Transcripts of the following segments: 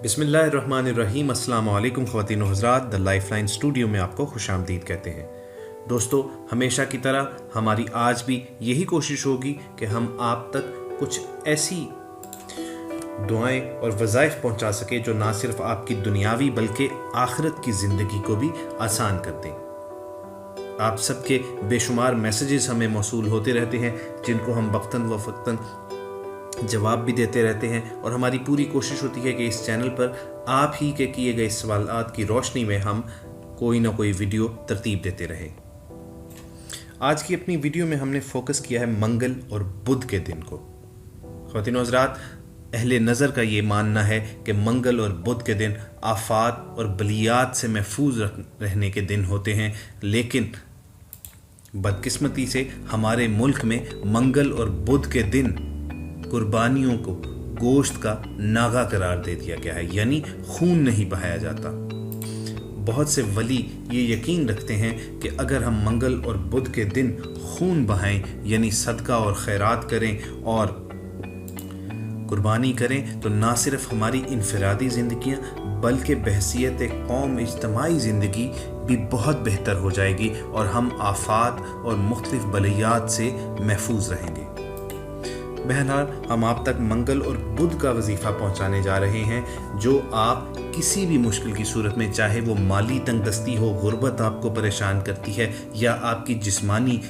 बिस्मिल्लाहिर्रहमानिर्रहीम। अस्सलाम वालेकुम ख़वातीन व हज़रात। द लाइफ लाइन स्टूडियो में आपको खुशामदीद कहते हैं। दोस्तों, हमेशा की तरह हमारी आज भी यही कोशिश होगी कि हम आप तक कुछ ऐसी दुआएं और वज़ाइफ पहुंचा सके जो ना सिर्फ आपकी दुनियावी बल्कि आखिरत की ज़िंदगी को भी आसान कर दें। आप सबके बेशुमार मैसेजेस हमें मौसूल होते रहते हैं, जिनको हम वक्तन व फ़क्तन जवाब भी देते रहते हैं, और हमारी पूरी कोशिश होती है कि इस चैनल पर आप ही के किए गए सवालात की रोशनी में हम कोई ना कोई वीडियो तरतीब देते रहें। आज की अपनी वीडियो में हमने फोकस किया है मंगल और बुध के दिन को। ख़वातीन व हज़रात, अहले नज़र का ये मानना है कि मंगल और बुध के दिन आफात और बलियात से महफूज रहने के दिन होते हैं, लेकिन बदकिस्मती से हमारे मुल्क में मंगल और बुध के दिन कुर्बानियों को गोश्त का नागा करार दे दिया गया है, यानी खून नहीं बहाया जाता। बहुत से वली ये यकीन रखते हैं कि अगर हम मंगल और बुध के दिन खून बहाएं, यानी सदका और खैरात करें और कुर्बानी करें, तो ना सिर्फ हमारी इनफरादी ज़िंदगियाँ बल्कि बहसियत कौम इज्तमाई ज़िंदगी भी बहुत बेहतर हो जाएगी और हम आफात और मुख्तलिफ बलियात से महफूज रहेंगे। बहरहाल, हम आप तक मंगल और बुध का वजीफ़ा पहुंचाने जा रहे हैं, जो आप किसी भी मुश्किल की सूरत में, चाहे वो माली तंगदस्ती हो, गुर्बत आपको परेशान करती है, या आपकी जिस्मानी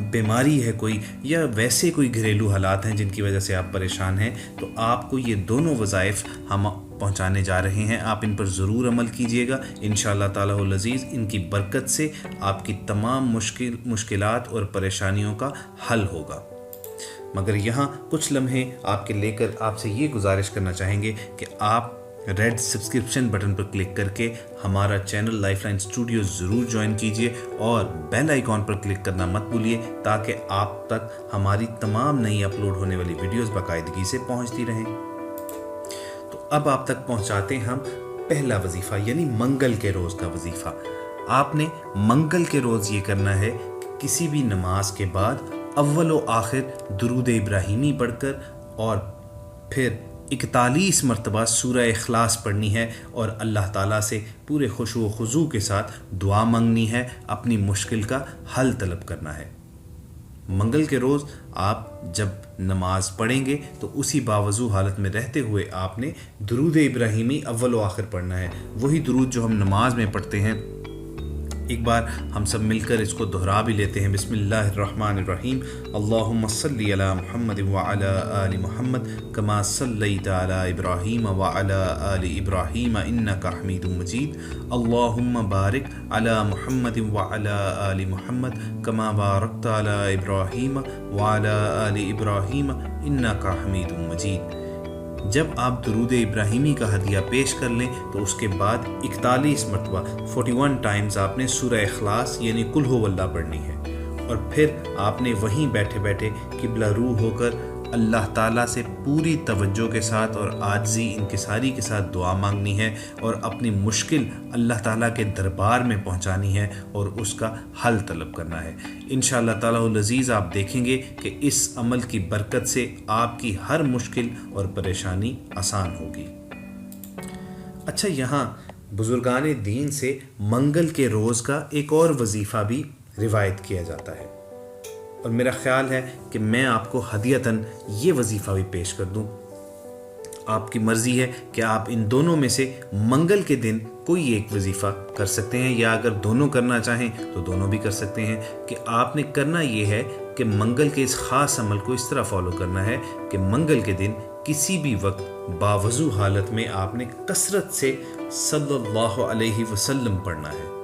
बीमारी है कोई, या वैसे कोई घरेलू हालात हैं जिनकी वजह से आप परेशान हैं, तो आपको ये दोनों वज़ाइफ हम पहुंचाने जा रहे हैं। आप इन पर ज़रूर अमल कीजिएगा। इंशाअल्लाह ताला अज़ीज़ इनकी बरकत से आपकी तमाम मुश्किलात और परेशानियों का हल होगा। मगर यहाँ कुछ लम्हे आपके लेकर आपसे ये गुजारिश करना चाहेंगे कि आप रेड सब्सक्रिप्शन बटन पर क्लिक करके हमारा चैनल लाइफलाइन स्टूडियो ज़रूर ज्वाइन कीजिए और बेल आइकॉन पर क्लिक करना मत भूलिए, ताकि आप तक हमारी तमाम नई अपलोड होने वाली वीडियोस बाकायदगी से पहुंचती रहें। तो अब आप तक पहुंचाते हैं हम पहला वजीफ़ा, यानी मंगल के रोज़ का वजीफ़ा। आपने मंगल के रोज़ ये करना है कि किसी भी नमाज के बाद अव्वल व आखिर दुरूद इब्राहिमी पढ़कर और फिर 41 मरतबा सूरह इखलास पढ़नी है और अल्लाह ताला से पूरे खुशू व खुजू के साथ दुआ मांगनी है, अपनी मुश्किल का हल तलब करना है। मंगल के रोज़ आप जब नमाज पढ़ेंगे तो उसी बावजू हालत में रहते हुए आपने दुरूद इब्राहिमी अव्वल व आखिर पढ़ना है। वही दुरूद जो हम नमाज में पढ़ते हैं, एक बार हम सब मिलकर इसको दोहरा भी लेते हैं। बिस्मिल्लाहिर्रहमानिर्रहीम। अल्लाहुम्मा सल्ली अला मुहम्मद व अला आलि मुहम्मद कमा सल्लैता अला इब्राहीम व अला आलि इब्राहीम इन्नका हमीदुम मजीद। अल्लाहुम्मा बारिक अला मुहम्मद व अला आलि मुहम्मद कमा बारकता अला इब्राहीम व अला आलि इब्राहीम इन्नका हमीदुम मजीद। जब आप दुरूद इब्राहिमी का हदिया पेश कर लें तो उसके बाद 41 मरतबा 41 टाइम्स आपने सूरह इखलास यानी कुल हु वल्लाह पढ़नी है, और फिर आपने वहीं बैठे बैठे किबला रू होकर अल्लाह ताला से पूरी तवज्जो के साथ और आजिज़ी इंकिसारी के साथ दुआ मांगनी है और अपनी मुश्किल अल्लाह ताला के दरबार में पहुंचानी है और उसका हल तलब करना है। इंशाअल्लाह ताला अज़ीज़ आप देखेंगे कि इस अमल की बरकत से आपकी हर मुश्किल और परेशानी आसान होगी। अच्छा, यहाँ बुजुर्गान दीन से मंगल के रोज़ का एक और वजीफ़ा भी रिवायत किया जाता है, और मेरा ख्याल है कि मैं आपको हदियतन ये वजीफ़ा भी पेश कर दूं। आपकी मर्ज़ी है कि आप इन दोनों में से मंगल के दिन कोई एक वजीफ़ा कर सकते हैं, या अगर दोनों करना चाहें तो दोनों भी कर सकते हैं। कि आपने करना ये है कि मंगल के इस ख़ास अमल को इस तरह फॉलो करना है कि मंगल के दिन किसी भी वक्त बावजू हालत में आपने कसरत से सल्लल्लाहु अलैहि वसल्लम पढ़ना है।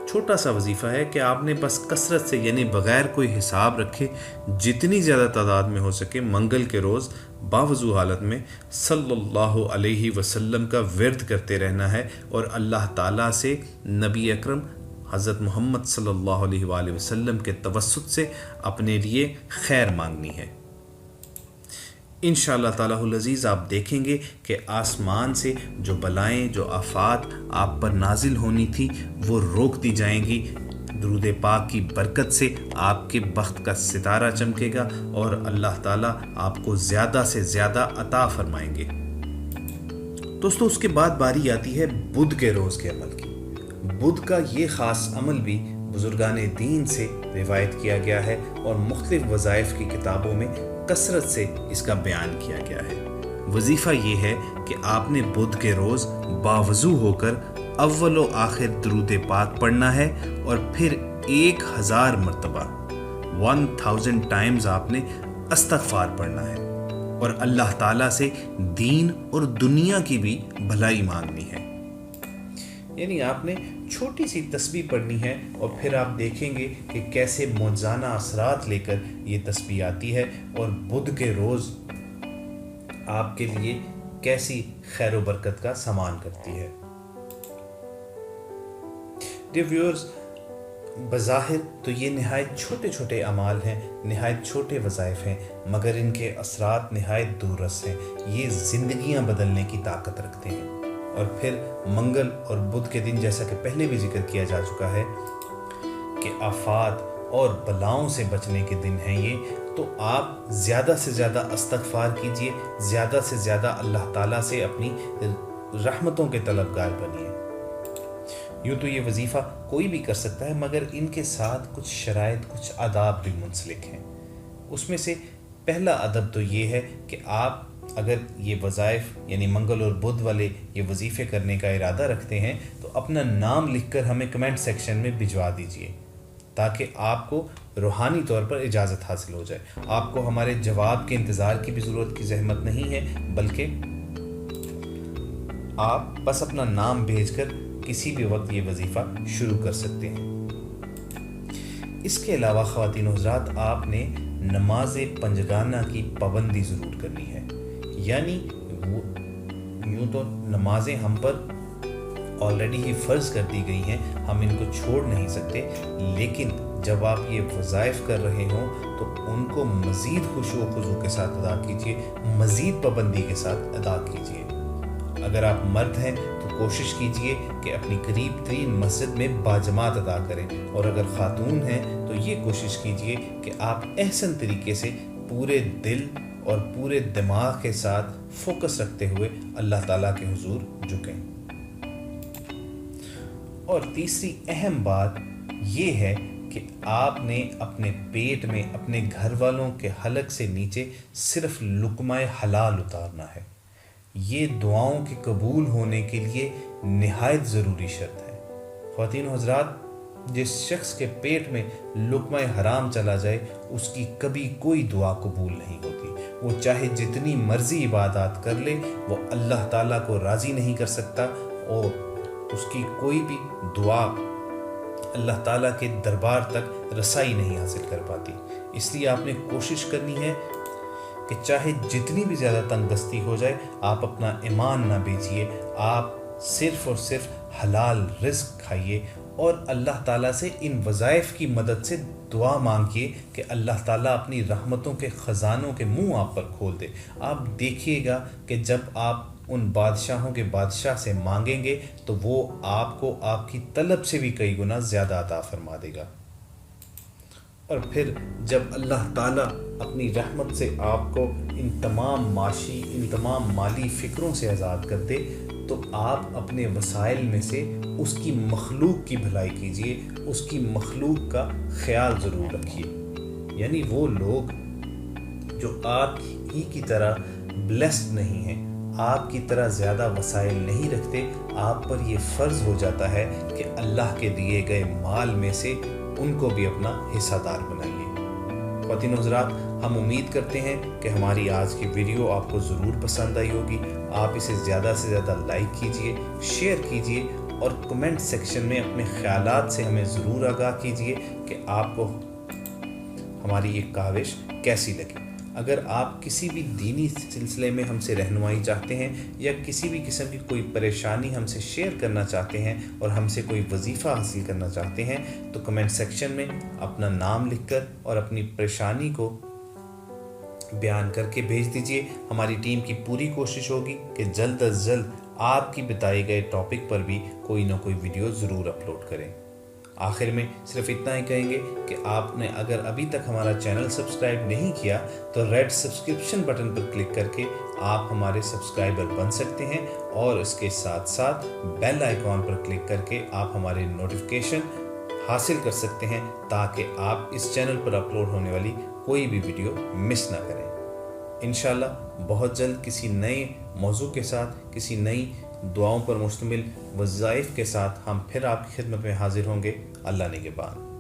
छोटा सा वजीफ़ा है कि आपने बस कसरत से, यानी बग़ैर कोई हिसाब रखे, जितनी ज़्यादा तादाद में हो सके मंगल के रोज़ बावजू हालत में सल्लल्लाहु अलैहि वसल्लम का विर्द करते रहना है और अल्लाह ताला से नबी अकरम हज़रत मोहम्मद सल्लल्लाहु अलैहि वसल्लम के तवस्सुत से अपने लिए खैर मांगनी है। इंशाअल्लाह ताला अज़ीज़ आप देखेंगे कि आसमान से जो बलाएं, जो आफात आप पर नाजिल होनी थी, वो रोक दी जाएंगी। दुरूद पाक की बरकत से आपके बख्त का सितारा चमकेगा और अल्लाह ताला आपको ज़्यादा से ज़्यादा अता फरमाएंगे। دوستو اس کے بعد باری آتی ہے بدھ کے روز کے عمل کی۔ بدھ کا یہ خاص عمل بھی بزرگان دین سے روایت کیا گیا ہے اور مختلف وظائف کی کتابوں میں کثرت سے اس کا بیان کیا گیا ہے۔ وظیفہ یہ ہے کہ آپ نے بدھ کے روز باوضو ہو کر اول و آخر درود پاک پڑھنا ہے اور پھر 1000 مرتبہ 1000 ٹائمز آپ نے استغفار پڑھنا ہے اور اللہ تعالیٰ سے دین اور دنیا کی بھی بھلائی مانگنی ہے۔ یعنی آپ نے چھوٹی سی تسبیح پڑھنی ہے اور پھر آپ دیکھیں گے کہ کیسے موجزانہ اثرات لے کر یہ تسبیح آتی ہے اور بدھ کے روز آپ کے لیے کیسی خیر و برکت کا سامان کرتی ہے۔ ڈیئر ویورز، بظاہر تو یہ نہایت چھوٹے چھوٹے اعمال ہیں، نہایت چھوٹے وظائف ہیں، مگر ان کے اثرات نہایت دور رس ہیں۔ یہ زندگیاں بدلنے کی طاقت رکھتے ہیں۔ اور پھر منگل اور بدھ کے دن، جیسا کہ پہلے بھی ذکر کیا جا چکا ہے کہ آفات اور بلاؤں سے بچنے کے دن ہیں یہ، تو آپ زیادہ سے زیادہ استغفار کیجئے، زیادہ سے زیادہ اللہ تعالیٰ سے اپنی رحمتوں کے طلبگار بنیے۔ یوں تو یہ وظیفہ کوئی بھی کر سکتا ہے، مگر ان کے ساتھ کچھ شرائط، کچھ آداب بھی منسلک ہیں۔ اس میں سے پہلا ادب تو یہ ہے کہ آپ اگر یہ وظائف یعنی منگل اور بدھ والے یہ وظیفے کرنے کا ارادہ رکھتے ہیں تو اپنا نام لکھ کر ہمیں کمنٹ سیکشن میں بھجوا دیجئے، تاکہ آپ کو روحانی طور پر اجازت حاصل ہو جائے۔ آپ کو ہمارے جواب کے انتظار کی بھی ضرورت کی زحمت نہیں ہے، بلکہ آپ بس اپنا نام بھیج کر کسی بھی وقت یہ وظیفہ شروع کر سکتے ہیں۔ اس کے علاوہ خواتین و حضرات، آپ نے نماز پنجگانہ کی پابندی ضرور کرنی ہے۔ یعنی یوں تو نمازیں ہم پر آلریڈی ہی فرض کر دی گئی ہیں، ہم ان کو چھوڑ نہیں سکتے، لیکن جب آپ یہ وظائف کر رہے ہوں تو ان کو مزید خشوع و خضوع کے ساتھ ادا کیجیے، مزید پابندی کے ساتھ ادا کیجیے۔ اگر آپ مرد ہیں تو کوشش کیجیے کہ اپنی قریب ترین مسجد میں باجماعت ادا کریں، اور اگر خاتون ہیں تو یہ کوشش کیجیے کہ آپ احسن طریقے سے پورے دل اور پورے دماغ کے ساتھ فوکس رکھتے ہوئے اللہ تعالیٰ کے حضور جھکیں۔ اور تیسری اہم بات یہ ہے کہ آپ نے اپنے پیٹ میں اپنے گھر والوں کے حلق سے نیچے صرف لقمہ حلال اتارنا ہے۔ یہ دعاؤں کے قبول ہونے کے لیے نہایت ضروری شرط ہے۔ خواتین و حضرات، جس شخص کے پیٹ میں لقمہ حرام چلا جائے اس کی کبھی کوئی دعا قبول نہیں ہوتی۔ وہ چاہے جتنی مرضی عبادات کر لے، وہ اللہ تعالیٰ کو راضی نہیں کر سکتا، اور اس کی کوئی بھی دعا اللہ تعالیٰ کے دربار تک رسائی نہیں حاصل کر پاتی۔ اس لیے آپ نے کوشش کرنی ہے کہ چاہے جتنی بھی زیادہ تنگ دستی ہو جائے، آپ اپنا ایمان نہ بیچیے، آپ صرف اور صرف حلال رزق کھائیے، اور اللہ تعالیٰ سے ان وظائف کی مدد سے دعا مانگیے کہ اللہ تعالیٰ اپنی رحمتوں کے خزانوں کے منہ آپ پر کھول دے۔ آپ دیکھیے گا کہ جب آپ ان بادشاہوں کے بادشاہ سے مانگیں گے تو وہ آپ کو آپ کی طلب سے بھی کئی گنا زیادہ عطا فرما دے گا۔ اور پھر جب اللہ تعالیٰ اپنی رحمت سے آپ کو ان تمام معاشی، ان تمام مالی فکروں سے آزاد کر دے، تو آپ اپنے وسائل میں سے اس کی مخلوق کی بھلائی کیجیے، اس کی مخلوق کا خیال ضرور رکھیے۔ یعنی وہ لوگ جو آپ ہی کی طرح بلیسڈ نہیں ہیں، آپ کی طرح زیادہ وسائل نہیں رکھتے، آپ پر یہ فرض ہو جاتا ہے کہ اللہ کے دیے گئے مال میں سے ان کو بھی اپنا حصہ دار بنائیے۔ خواتین و حضرات، ہم امید کرتے ہیں کہ ہماری آج کی ویڈیو آپ کو ضرور پسند آئی ہوگی۔ آپ اسے زیادہ سے زیادہ لائک کیجئے، شیئر کیجئے، اور کمنٹ سیکشن میں اپنے خیالات سے ہمیں ضرور آگاہ کیجئے کہ آپ کو ہماری یہ کاوش کیسی لگی۔ اگر آپ کسی بھی دینی سلسلے میں ہم سے رہنمائی چاہتے ہیں، یا کسی بھی قسم کی کوئی پریشانی ہم سے شیئر کرنا چاہتے ہیں، اور ہم سے کوئی وظیفہ حاصل کرنا چاہتے ہیں، تو کمنٹ سیکشن میں اپنا نام لکھ کر اور اپنی پریشانی کو بیان کر کے بھیج دیجئے۔ ہماری ٹیم کی پوری کوشش ہوگی کہ جلد از جلد آپ کی بتائے گئے ٹاپک پر بھی کوئی نہ کوئی ویڈیو ضرور اپلوڈ کریں۔ آخر میں صرف اتنا ہی کہیں گے کہ آپ نے اگر ابھی تک ہمارا چینل سبسکرائب نہیں کیا تو ریڈ سبسکرپشن بٹن پر کلک کر کے آپ ہمارے سبسکرائبر بن سکتے ہیں اور اس کے ساتھ ساتھ بیل آئیکن پر کلک کر کے آپ ہمارے نوٹیفیکیشن حاصل کر سکتے ہیں تاکہ آپ اس چینل پر اپلوڈ ہونے والی کوئی بھی ویڈیو مس نہ کریں۔ انشاءاللہ بہت جلد کسی نئے موضوع کے ساتھ، کسی نئی دعاؤں پر مشتمل وظائف کے ساتھ ہم پھر آپ کی خدمت میں حاضر ہوں گے۔ اللہ نگہبان۔